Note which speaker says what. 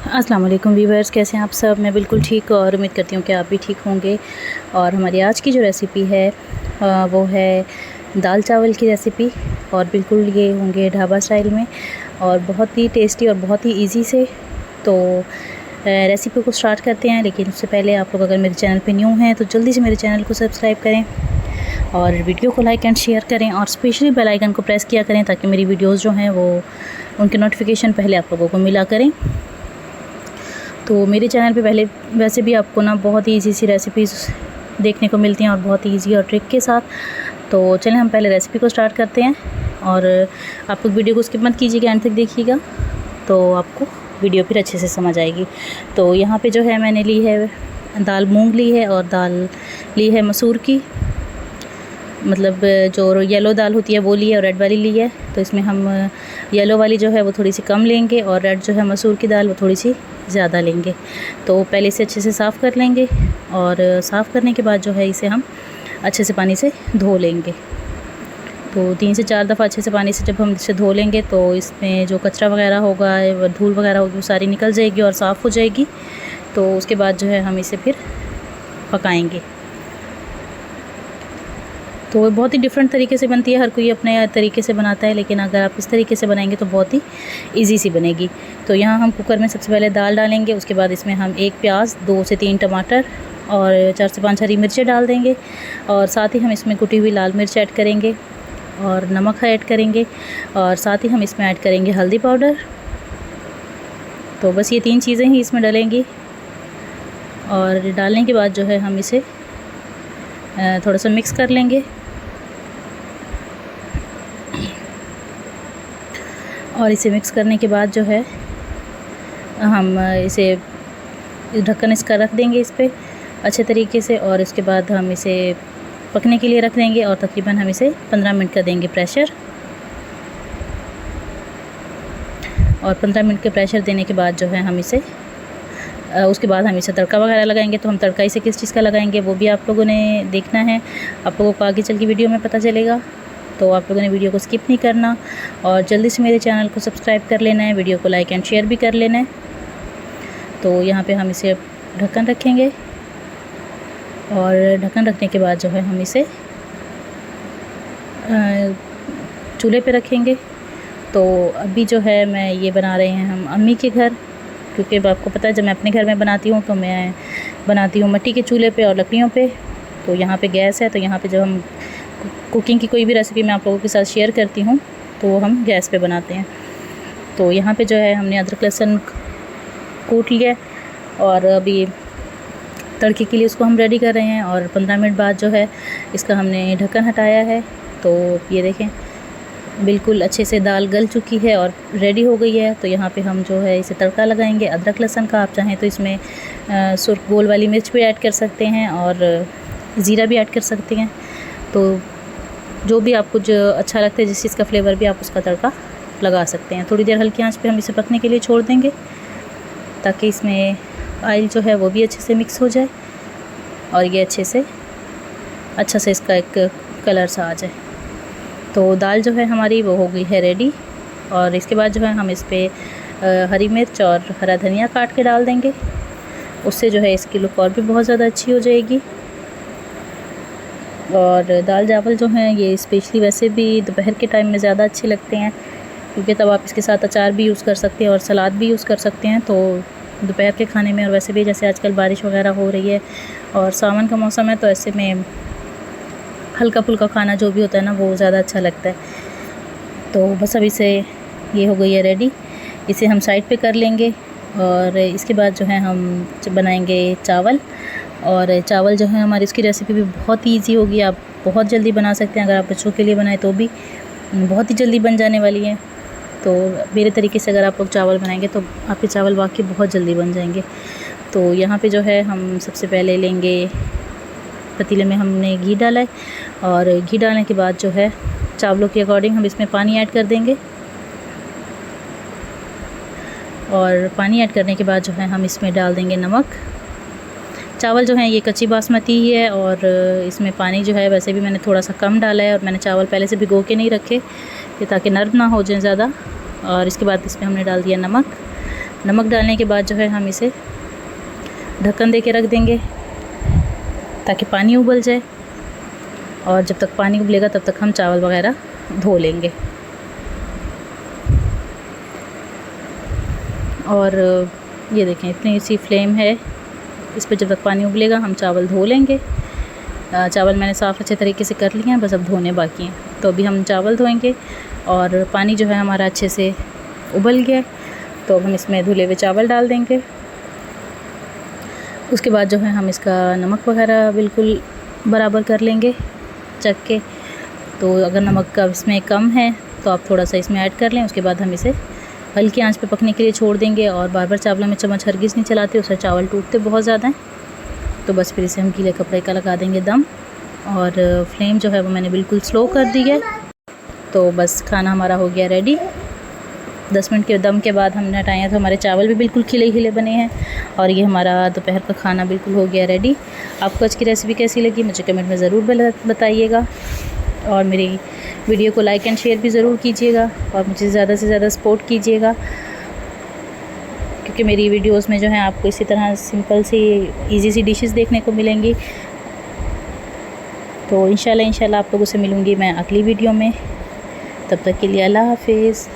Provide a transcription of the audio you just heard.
Speaker 1: अस्सलाम वालेकुम व्यूअर्स, कैसे हैं आप सब। मैं बिल्कुल ठीक और उम्मीद करती हूँ कि आप भी ठीक होंगे। और हमारी आज की जो रेसिपी है वो है दाल चावल की रेसिपी। और बिल्कुल ये होंगे ढाबा स्टाइल में और बहुत ही टेस्टी और बहुत ही इजी से। तो रेसिपी को स्टार्ट करते हैं, लेकिन उससे पहले आप लोग अगर मेरे चैनल पे न्यू हैं तो जल्दी से मेरे चैनल को सब्सक्राइब करें और वीडियो को लाइक एंड शेयर करें और स्पेशली बेल आइकन को प्रेस किया करें ताकि मेरी वीडियोज़ जो हैं वो उनके नोटिफिकेशन पहले आप लोगों को मिला करें। तो मेरे चैनल पे पहले वैसे भी आपको ना बहुत ही ईजी सी रेसिपीज़ देखने को मिलती हैं और बहुत ईजी और ट्रिक के साथ। तो चलें हम पहले रेसिपी को स्टार्ट करते हैं। और आप लोग वीडियो को स्किप मत कीजिएगा, एंड तक देखिएगा तो आपको वीडियो फिर अच्छे से समझ आएगी। तो यहाँ पे जो है मैंने ली है दाल मूंग ली है और दाल ली है मसूर की, मतलब जो येलो दाल होती है वो ली है और रेड वाली ली है। तो इसमें हम येलो वाली जो है वो थोड़ी सी कम लेंगे और रेड जो है मसूर की दाल वो थोड़ी सी ज़्यादा लेंगे। तो पहले इसे अच्छे से साफ़ कर लेंगे और साफ़ करने के बाद जो है इसे हम अच्छे से पानी से धो लेंगे। तो 3 से 4 दफ़ा अच्छे से पानी से जब हम इसे धो लेंगे तो इसमें जो कचरा वगैरह होगा, धूल वगैरह होगी, वो सारी निकल जाएगी और साफ़ हो जाएगी। तो उसके बाद जो है हम इसे फिर पकाएंगे। तो बहुत ही डिफरेंट तरीके से बनती है, हर कोई अपने तरीके से बनाता है, लेकिन अगर आप इस तरीके से बनाएंगे तो बहुत ही इजी सी बनेगी। तो यहाँ हम कुकर में सबसे पहले दाल डालेंगे, उसके बाद इसमें हम 1 प्याज, 2 से 3 टमाटर और 4 से 5 हरी मिर्चें डाल देंगे और साथ ही हम इसमें कुटी हुई लाल मिर्च ऐड करेंगे और नमक ऐड करेंगे और साथ ही हम इसमें ऐड करेंगे हल्दी पाउडर। तो बस ये 3 चीज़ें ही इसमें डलेंगी और डालने के बाद जो है हम इसे थोड़ा सा मिक्स कर लेंगे। और इसे मिक्स करने के बाद जो है हम इसे ढक्कन इसका रख देंगे इस पर अच्छे तरीके से और इसके बाद हम इसे पकने के लिए रख देंगे और तकरीबन हम इसे 15 मिनट का देंगे प्रेशर। और 15 मिनट के प्रेशर देने के बाद जो है हम इसे उसके बाद हम इसे तड़का वगैरह लगाएंगे। तो हम तड़का इसे किस चीज़ का लगाएंगे वो भी आप लोगों ने देखना है, आप लोगों को आगे चल के वीडियो में पता चलेगा। तो आप लोगों ने वीडियो को स्किप नहीं करना और जल्दी से मेरे चैनल को सब्सक्राइब कर लेना है, वीडियो को लाइक एंड शेयर भी कर लेना है। तो यहाँ पे हम इसे ढक्कन रखेंगे और ढक्कन रखने के बाद जो है हम इसे चूल्हे पे रखेंगे। तो अभी जो है मैं ये बना रहे हैं हम अम्मी के घर, क्योंकि आपको पता है जब मैं अपने घर में बनाती हूँ तो मैं बनाती हूँ मिट्टी के चूल्हे पे और लकड़ियों पे। तो यहाँ पे गैस है, तो यहाँ पे जब हम कुकिंग की कोई भी रेसिपी मैं आप लोगों के साथ शेयर करती हूँ तो हम गैस पे बनाते हैं। तो यहाँ पे जो है हमने अदरक लहसुन कूट लिया और अभी तड़के के लिए उसको हम रेडी कर रहे हैं। और 15 मिनट बाद जो है इसका हमने ढक्कन हटाया है। तो ये देखें बिल्कुल अच्छे से दाल गल चुकी है और रेडी हो गई है। तो यहाँ पे हम जो है इसे तड़का लगाएंगे अदरक लहसुन का। आप चाहें तो इसमें सुर्ख गोल वाली मिर्च भी ऐड कर सकते हैं और ज़ीरा भी ऐड कर सकते हैं। तो जो भी आपको जो अच्छा लगता है, जिस चीज़ का फ्लेवर भी आप उसका तड़का लगा सकते हैं। थोड़ी देर हल्की आंच पे हम इसे पकने के लिए छोड़ देंगे ताकि इसमें ऑयल जो है वो भी अच्छे से मिक्स हो जाए और ये अच्छे से अच्छा से इसका एक कलर सा आ जाए। तो दाल जो है हमारी वो हो गई है रेडी। और इसके बाद जो है हम इस पर हरी मिर्च और हरा धनिया काट के डाल देंगे, उससे जो है इसकी लुक और भी बहुत ज़्यादा अच्छी हो जाएगी। और दाल चावल जो हैं ये स्पेशली वैसे भी दोपहर के टाइम में ज़्यादा अच्छे लगते हैं, क्योंकि तब आप इसके साथ अचार भी यूज़ कर सकते हैं और सलाद भी यूज़ कर सकते हैं। तो दोपहर के खाने में, और वैसे भी जैसे आजकल बारिश वगैरह हो रही है और सावन का मौसम है, तो ऐसे में हल्का फुल्का खाना जो भी होता है ना वो ज़्यादा अच्छा लगता है। तो बस अब इसे ये हो गई है रेडी, इसे हम साइड पे कर लेंगे। और इसके बाद जो है हम बनाएंगे चावल। और चावल जो है हमारी उसकी रेसिपी भी बहुत ही ईजी होगी, आप बहुत जल्दी बना सकते हैं। अगर आप बच्चों के लिए बनाएं तो भी बहुत ही जल्दी बन जाने वाली है। तो मेरे तरीके से अगर आप लोग चावल बनाएंगे तो आपके चावल वाकई बहुत जल्दी बन जाएंगे। तो यहाँ पे जो है हम सबसे पहले लेंगे, पतीले में हमने घी डाला है और घी डालने के बाद जो है चावलों के अकॉर्डिंग हम इसमें पानी ऐड कर देंगे। और पानी ऐड करने के बाद जो है हम इसमें डाल देंगे नमक। चावल जो है ये कच्ची बासमती ही है और इसमें पानी जो है वैसे भी मैंने थोड़ा सा कम डाला है और मैंने चावल पहले से भिगो के नहीं रखे ताकि नरम ना हो जाए ज़्यादा। और इसके बाद इसमें हमने डाल दिया नमक। नमक डालने के बाद जो है हम इसे ढक्कन दे के रख देंगे ताकि पानी उबल जाए, और जब तक पानी उबलेगा तब तक हम चावल वगैरह धो लेंगे। और ये देखें इतनी सी फ्लेम है, इस पर जब तक पानी उबलेगा हम चावल धो लेंगे। चावल मैंने साफ़ अच्छे तरीके से कर लिए हैं, बस अब धोने बाकी हैं। तो अभी हम चावल धोएंगे और पानी जो है हमारा अच्छे से उबल गया, तो अब हम इसमें धुले हुए चावल डाल देंगे। उसके बाद जो है हम इसका नमक वगैरह बिल्कुल बराबर कर लेंगे चख के। तो अगर नमक का इसमें कम है तो आप थोड़ा सा इसमें ऐड कर लें। उसके बाद हम इसे हल्की आंच पे पकने के लिए छोड़ देंगे, और बार बार चावलों में चम्मच हरगिज़ नहीं चलाते, उससे चावल टूटते बहुत ज़्यादा हैं। तो बस फिर इसे हम गीले कपड़े का लगा देंगे दम, और फ्लेम जो है वो मैंने बिल्कुल स्लो कर दी है। तो बस खाना हमारा हो गया रेडी। 10 मिनट के दम के बाद हमने हटाया तो हमारे चावल भी बिल्कुल खिले खिले बने हैं, और ये हमारा दोपहर का खाना बिल्कुल हो गया रेडी। आपको आज की रेसिपी कैसी लगी मुझे कमेंट में ज़रूर बताइएगा, और मेरी वीडियो को लाइक एंड शेयर भी ज़रूर कीजिएगा, और मुझे ज़्यादा से ज़्यादा सपोर्ट कीजिएगा, क्योंकि मेरी वीडियोस में जो है आपको इसी तरह सिंपल सी इजी सी डिशेस देखने को मिलेंगी। तो इंशाल्लाह आप लोगों से मिलूँगी मैं अगली वीडियो में। तब तक के लिए अल्लाह हाफिज़।